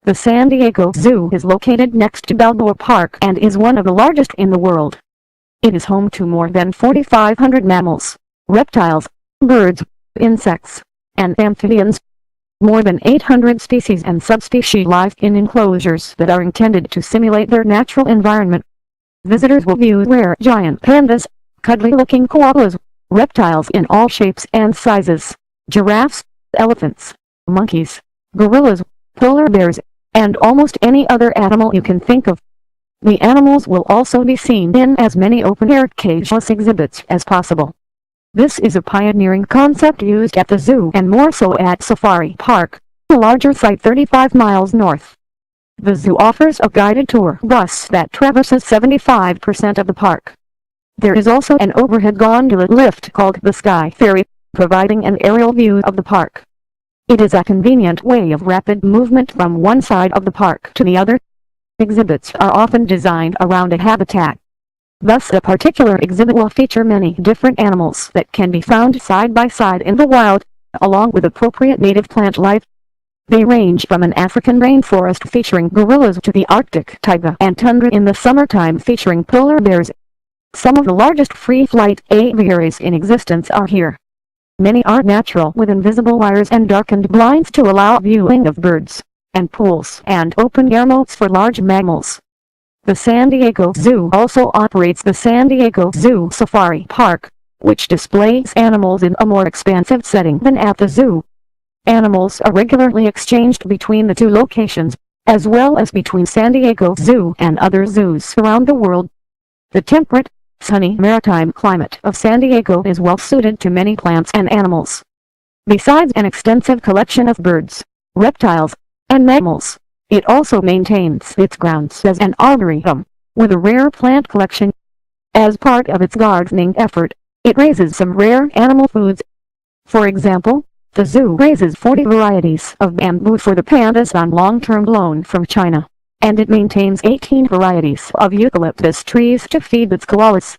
The San Diego Zoo is located next to Balboa Park and is one of the largest in the world. It is home to more than 4,500 mammals, reptiles, birds, insects, and amphibians. More than 800 species and subspecies live in enclosures that are intended to simulate their natural environment. Visitors will view rare giant pandas, cuddly-looking koalas, reptiles in all shapes and sizes, giraffes, elephants, monkeys, gorillas, polar bears, and almost any other animal you can think of. The animals will also be seen in as many open-air cageless exhibits as possible. This is a pioneering concept used at the zoo and more so at Safari Park, a larger site 35 miles north. The zoo offers a guided tour bus that traverses 75% of the park. There is also an overhead gondola lift called the Sky Ferry, providing an aerial view of the park. It is a convenient way of rapid movement from one side of the park to the other. Exhibits are often designed around a habitat. Thus a particular exhibit will feature many different animals that can be found side by side in the wild, along with appropriate native plant life. They range from an African rainforest featuring gorillas to the Arctic taiga and tundra in the summertime featuring polar bears. Some of the largest free-flight aviaries in existence are here. Many are natural with invisible wires and darkened blinds to allow viewing of birds, and pools and open-air moats for large mammals. The San Diego Zoo also operates the San Diego Zoo Safari Park, which displays animals in a more expansive setting than at the zoo. Animals are regularly exchanged between the two locations, as well as between San Diego Zoo and other zoos around the world. The temperate, sunny maritime climate of San Diego is well suited to many plants and animals. Besides an extensive collection of birds, reptiles, and mammals, it also maintains its grounds as an arboretum, with a rare plant collection. As part of its gardening effort, it raises some rare animal foods. For example, the zoo raises 40 varieties of bamboo for the pandas on long-term loan from China, and it maintains 18 varieties of eucalyptus trees to feed its koalas.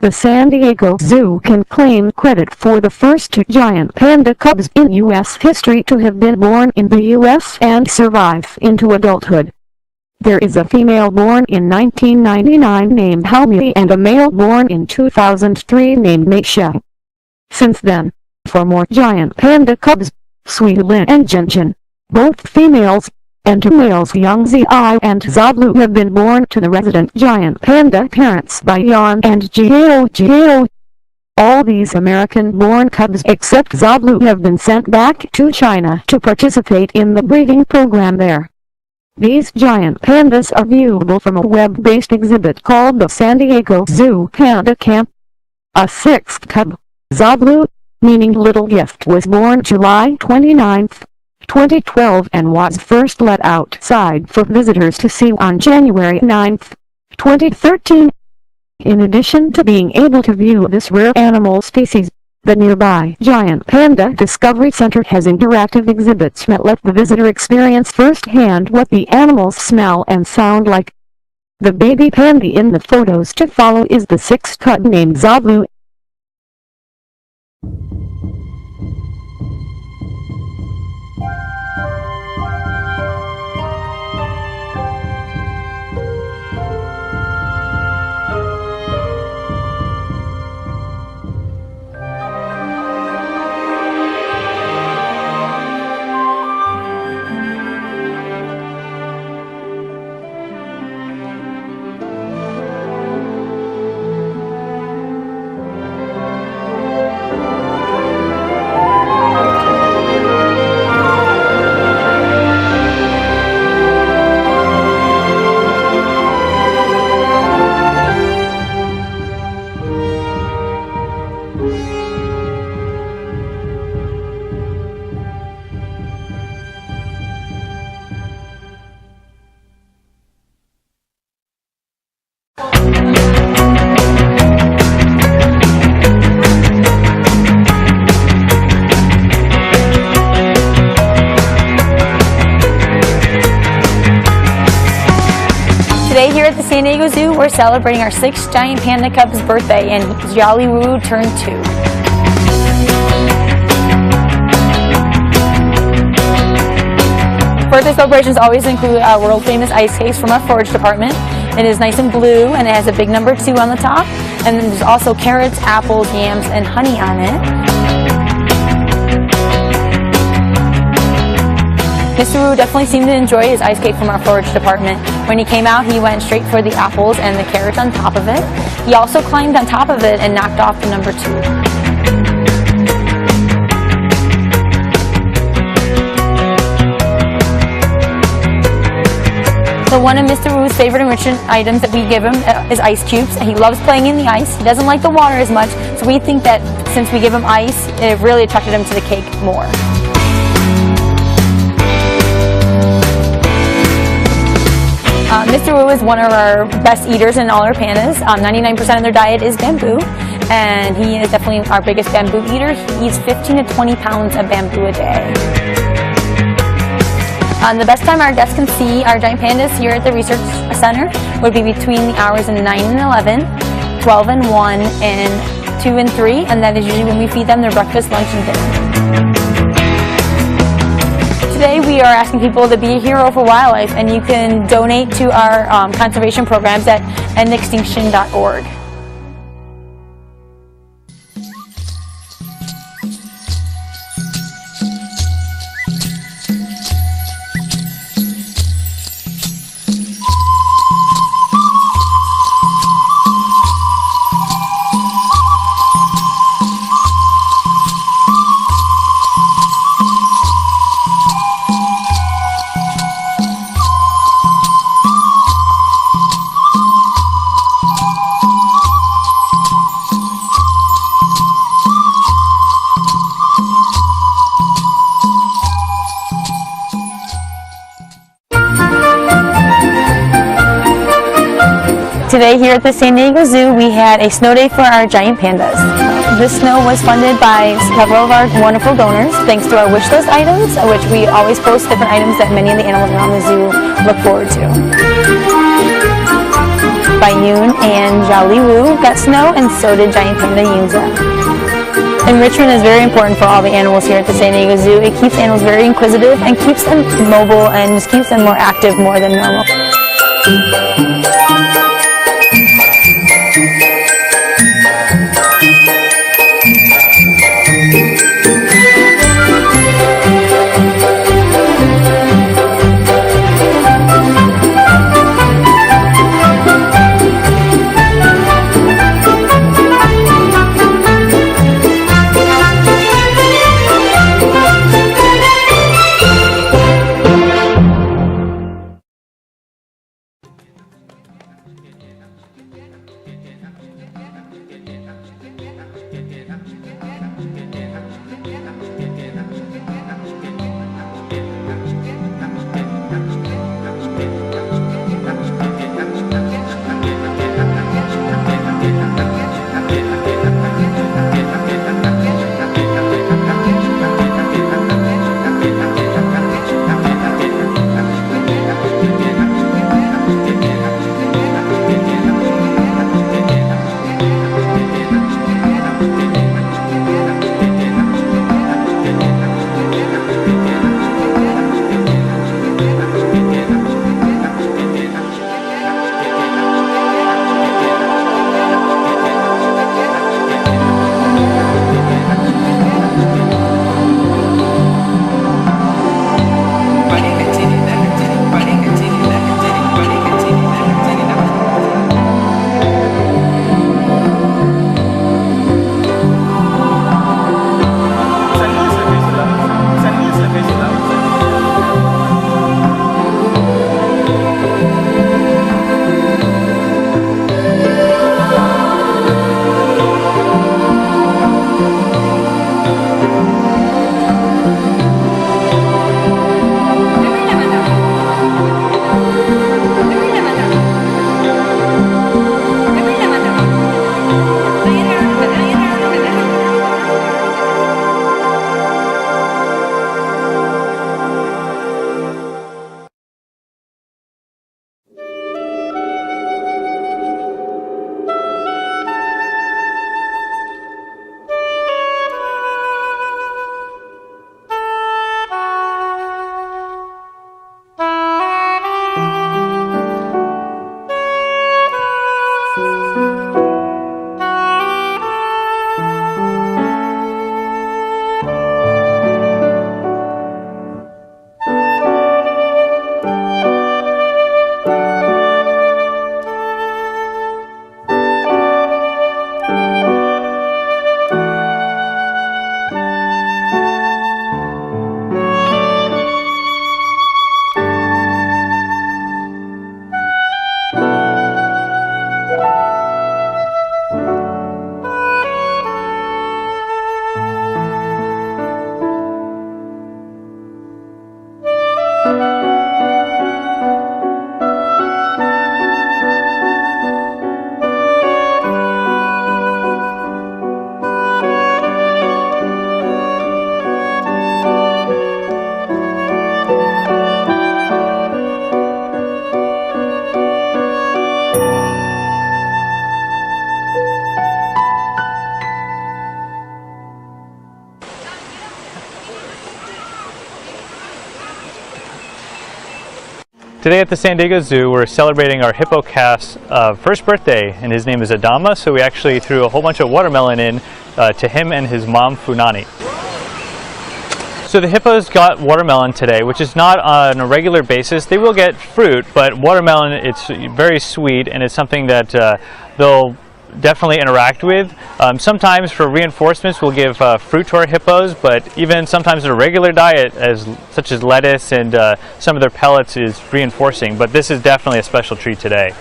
The San Diego Zoo can claim credit for the first 2 giant panda cubs in U.S. history to have been born in the U.S. and survive into adulthood. There is a female born in 1999 named Helmi and a male born in 2003 named Meisha. Since then, 4 more giant panda cubs, Sweetlin and Jinjin, both females, and 2 males Yangzi and Zablu have been born to the resident giant panda parents by Yan and Jiao. All these American-born cubs except Zablu have been sent back to China to participate in the breeding program there. These giant pandas are viewable from a web-based exhibit called the San Diego Zoo Panda Camp. A 6th cub, Zablu, meaning little gift, was born July 29, 2012 and was first let outside for visitors to see on January 9, 2013. In addition to being able to view this rare animal species, the nearby Giant Panda Discovery Center has interactive exhibits that let the visitor experience firsthand what the animals smell and sound like. The baby panda in the photos to follow is the 6th cub named Zablu. Today here at the San Diego Zoo, we're celebrating our 6th giant panda cub's birthday, and Jolly Woo turned 2. Birthday celebrations always include our world-famous ice cakes from our forage department. It is nice and blue, and it has a big number 2 on the top, and then there's also carrots, apples, yams, and honey on it. Mr. Wu definitely seemed to enjoy his ice cake from our forage department. When he came out, he went straight for the apples and the carrots on top of it. He also climbed on top of it and knocked off the number 2. So one of Mr. Wu's favorite enrichment items that we give him is ice cubes. He loves playing in the ice. He doesn't like the water as much, so we think that since we give him ice, it really attracted him to the cake more. Mr. Wu is one of our best eaters in all our pandas. 99% of their diet is bamboo, and he is definitely our biggest bamboo eater. He eats 15 to 20 pounds of bamboo a day. The best time our guests can see our giant pandas here at the Research Center would be between the hours of 9 and 11, 12 and 1, and 2 and 3, and that is usually when we feed them their breakfast, lunch, and dinner. Today we are asking people to be a hero for wildlife, and you can donate to our conservation programs at endextinction.org. Today here at the San Diego Zoo, we had a snow day for our giant pandas. This snow was funded by several of our wonderful donors, thanks to our wish list items, which we always post different items that many of the animals around the zoo look forward to. Bayun and Jiaoliwu got snow, and so did giant panda Yunza. Enrichment is very important for all the animals here at the San Diego Zoo. It keeps animals very inquisitive and keeps them mobile and just keeps them more active more than normal. Today at the San Diego Zoo, we're celebrating our hippo calf's first birthday, and his name is Adama, so we actually threw a whole bunch of watermelon in to him and his mom, Funani. So the hippos got watermelon today, which is not on a regular basis. They will get fruit, but watermelon, it's very sweet, and it's something that they'll definitely interact with. Sometimes for reinforcements we'll give fruit to our hippos, but even sometimes their regular diet, such as lettuce and some of their pellets, is reinforcing. But this is definitely a special treat today.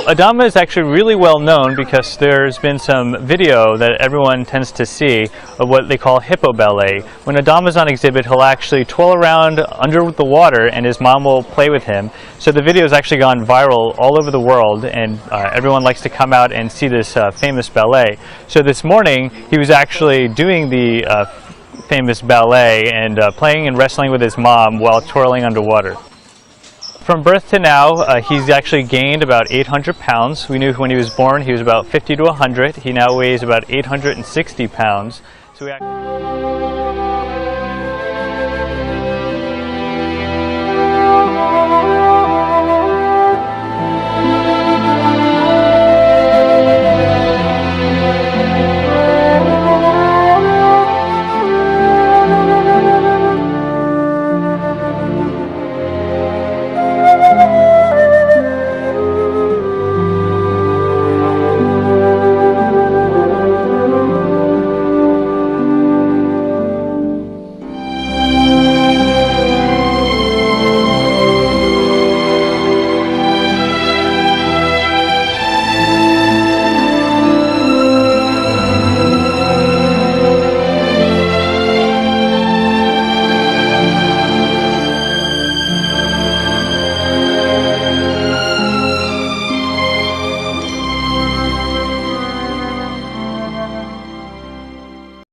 Adama is actually really well known because there's been some video that everyone tends to see of what they call hippo ballet. When Adama's on exhibit, he'll actually twirl around under the water and his mom will play with him. So the video has actually gone viral all over the world, and everyone likes to come out and see this famous ballet. So this morning he was actually doing the famous ballet and playing and wrestling with his mom while twirling underwater. From birth to now, he's actually gained about 800 pounds. We knew when he was born he was about 50 to 100. He now weighs about 860 pounds. So